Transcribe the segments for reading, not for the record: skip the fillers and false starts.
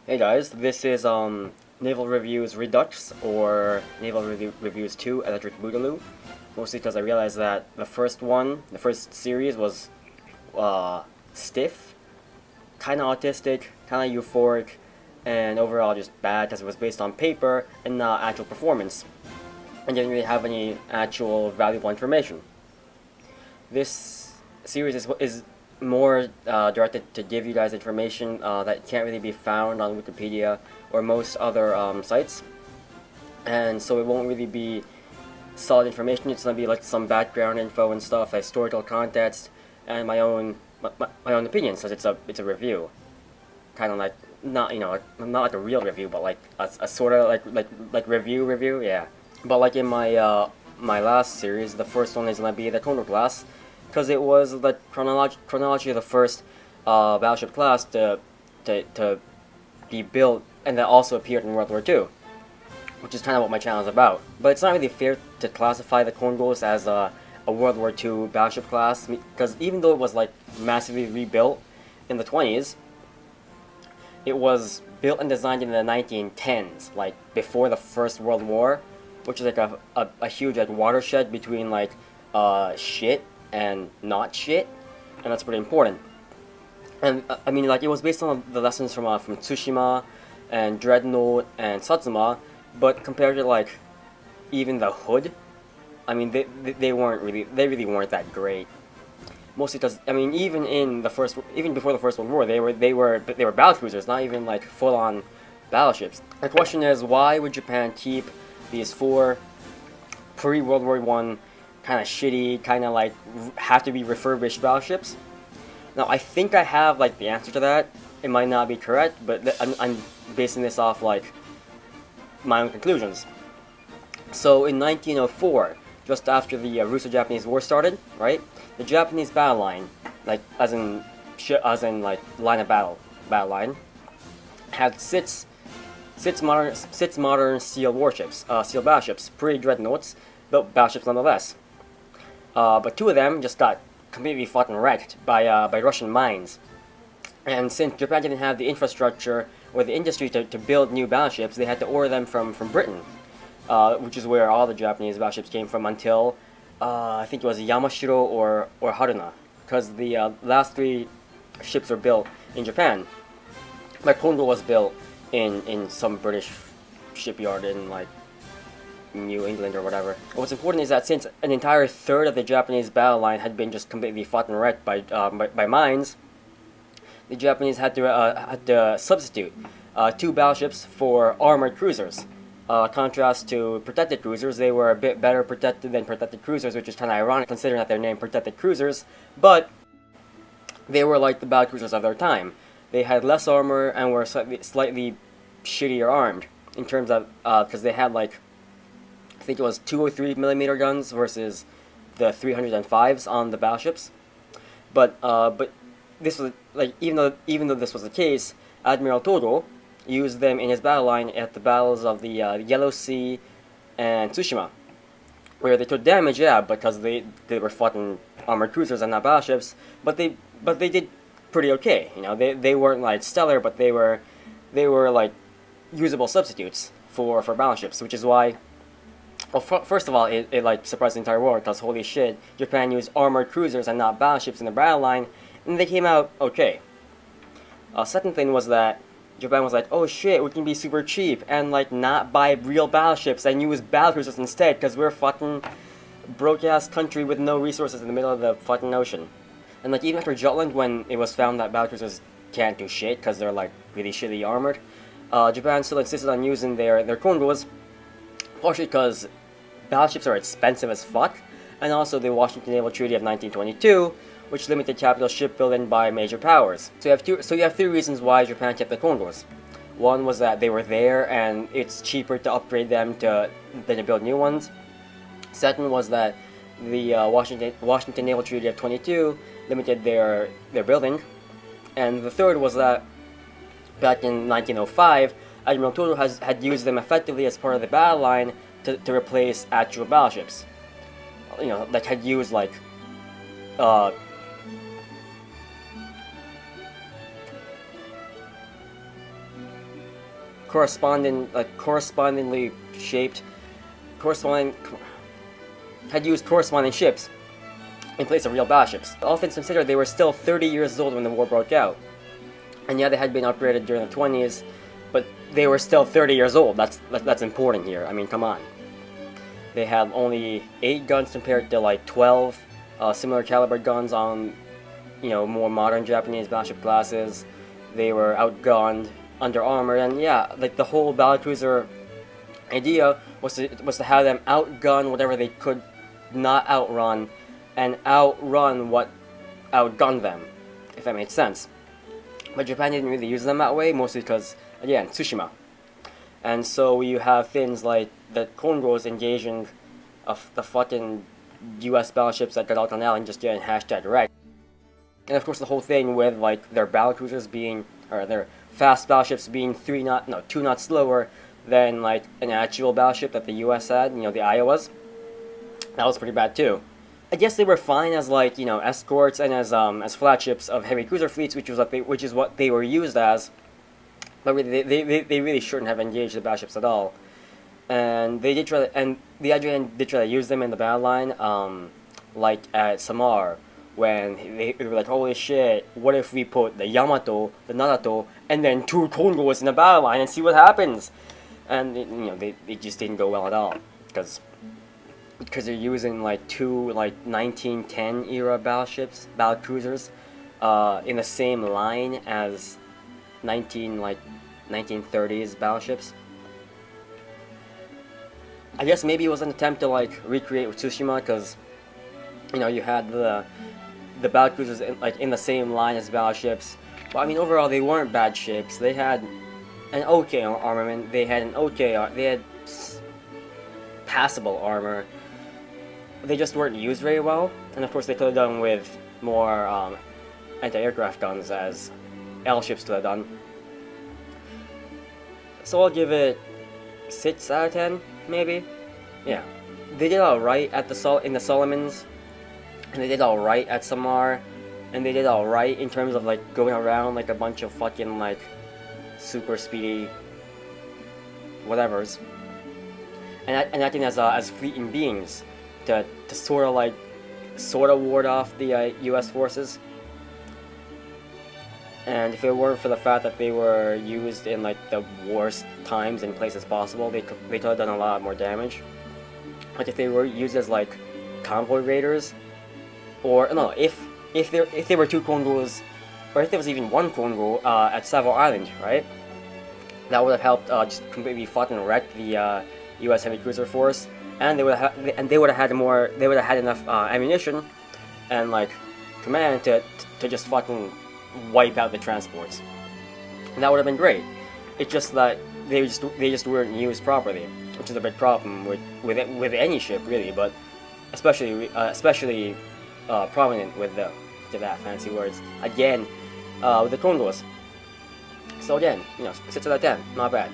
Hey guys, this is Naval Reviews Redux or Reviews 2 Electric Boogaloo. Mostly because I realized that the first series was stiff, kind of autistic, kind of euphoric, and overall just bad because it was based on paper and not actual performance, and didn't really have any actual valuable information. This series is more directed to give you guys information that can't really be found on Wikipedia or most other sites, and so it won't really be solid information. It's gonna be like some background info and stuff, historical context, and my own opinions, since it's a review, kind of like not like a real review, but like a sort of like review, yeah. But like in my last series, the first one is gonna be the Kongo class, because it was the chronology of the first battleship class to be built and that also appeared in World War II, which is kind of what my channel is about. But it's not really fair to classify the Kongos as a World War II battleship class, because even though it was like massively rebuilt in the 20s, it was built and designed in the 1910s, like before the First World War, which is like a huge like watershed between like shit and not shit, and that's pretty important. And I mean, like, it was based on the lessons from Tsushima and Dreadnought and Satsuma, but compared to like even the Hood, I mean, they really weren't that great. Mostly because I mean, even before the First World War, they were battle cruisers, not even like full on battleships. The question is, why would Japan keep these four pre World War One kind of shitty, kind of like have to be refurbished battleships? Now, I think I have like the answer to that. It might not be correct, but I'm basing this off like my own conclusions. So in 1904, just after the Russo-Japanese War started, right? The Japanese battle line, like as in like line of battle line, had six modern steel warships, steel battleships, pretty dreadnoughts, but battleships nonetheless. But two of them just got completely fucking wrecked by Russian mines. And since Japan didn't have the infrastructure or the industry to build new battleships, they had to order them from Britain, which is where all the Japanese battleships came from until I think it was Yamashiro or Haruna, because the last three ships were built in Japan. Like Kongo was built in some British shipyard in like New England or whatever. What's important is that since an entire third of the Japanese battle line had been just completely fucking wrecked by mines, the Japanese had to substitute two battleships for armored cruisers. Contrast to protected cruisers, they were a bit better protected than protected cruisers, which is kind of ironic considering that they're named protected cruisers, but they were like the battle cruisers of their time. They had less armor and were slightly shittier armed in terms of, because they had like, I think it was 203mm guns versus the 305s on the battleships. But this was like, even though this was the case, Admiral Togo used them in his battle line at the battles of the Yellow Sea and Tsushima, where they took damage, yeah, because they were fucking armored cruisers and not battleships, but they did pretty okay. You know, they weren't like stellar, but they were like usable substitutes for battleships, which is why. Well, first of all, it like surprised the entire world because holy shit, Japan used armored cruisers and not battleships in the battle line, and they came out okay. Second thing was that Japan was like, oh shit, we can be super cheap and like not buy real battleships and use battle cruisers instead because we're a fucking broke ass country with no resources in the middle of the fucking ocean. And like even after Jutland, when it was found that battle cruisers can't do shit because they're like really shitty armored, Japan still insisted on using their Kongos, partially because battleships are expensive as fuck, and also the Washington Naval Treaty of 1922, which limited capital shipbuilding by major powers. So you have three reasons why Japan kept the Kongos. One was that they were there and it's cheaper to upgrade them than to build new ones. Second was that the Washington Naval Treaty of 22 limited their building. And the third was that back in 1905, Admiral Togo had used them effectively as part of the battle line to replace actual battleships. You know, that had used like uh, correspondingly shaped, corresponding had used corresponding ships in place of real battleships. All things considered, they were still 30 years old when the war broke out, and yeah, they had been upgraded during the 20s, but they were still 30 years old. That's important here. I mean, come on. They had only 8 guns compared to like 12 similar caliber guns on, more modern Japanese battleship classes. They were outgunned, under armor, and yeah, like the whole battlecruiser idea was to have them outgun whatever they could not outrun, and outrun what outgunned them, if that makes sense. But Japan didn't really use them that way, mostly because, again, Tsushima. And so you have things like the Kongos engaging the fucking US battleships at Guadalcanal and just getting hashtag wrecked. And of course the whole thing with like their battlecruisers being, or their fast battleships being 2 knots slower than like an actual battleship that the US had, the Iowas. That was pretty bad too. I guess they were fine as like, escorts and as flagships of heavy cruiser fleets, which is what they were used as. But really, they really shouldn't have engaged the battleships at all. And they did try to, and the Adrian did try to use them in the battle line, like at Samar, when they were like, holy shit, what if we put the Yamato, the Narato, and then 2 Kongos in the battle line and see what happens? And they just didn't go well at all, because they're using like 2 like 1910 era battleships, battle cruisers, in the same line as 1930s battleships. I guess maybe it was an attempt to like recreate with Tsushima, because you had the battle cruisers in the same line as battleships. But I mean, overall they weren't bad ships. They had an okay armament. They had passable armor. They just weren't used very well. And of course they could have done with more anti-aircraft guns, as L ships could have done. So I'll give it 6 out of 10, maybe. Yeah, they did alright in the Solomons, and they did alright at Samar, and they did alright in terms of like going around like a bunch of fucking like super speedy whatevers, and acting as fleeting beings to sort of ward off the U.S. forces. And if it weren't for the fact that they were used in like the worst times and places possible, they could have done a lot more damage. Like if they were used as like convoy raiders, or no, if there were 2 Kongos, or if there was even 1 Kongo at Savo Island, right? That would have helped just completely fucking wreck the U.S. heavy cruiser force, and they would have had enough ammunition and like command to just fucking wipe out the transports. And that would have been great. It's just that they just weren't used properly, which is a big problem with any ship really, but especially prominent with that fancy words again with the Kongos. So again, 6 out of 10, not bad.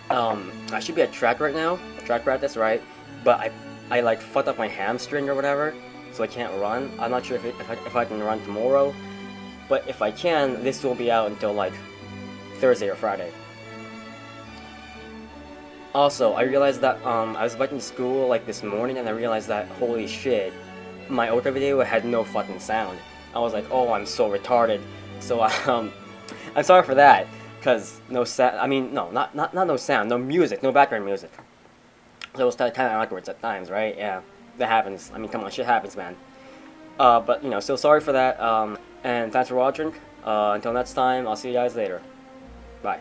I should be at track right now, track practice, right? But I like fucked up my hamstring or whatever, so I can't run. I'm not sure if I can run tomorrow. But if I can, this won't be out until like Thursday or Friday. Also, I realized that I was biking to school like this morning, and I realized that holy shit, my outro video had no fucking sound. I was like, oh, I'm so retarded. So I'm sorry for that, cause no sound. I mean, no, not no sound, no music, no background music. So it was kind of awkward at times, right? Yeah, that happens. I mean, come on, shit happens, man. But still sorry for that. And thanks for watching. Until next time, I'll see you guys later. Bye.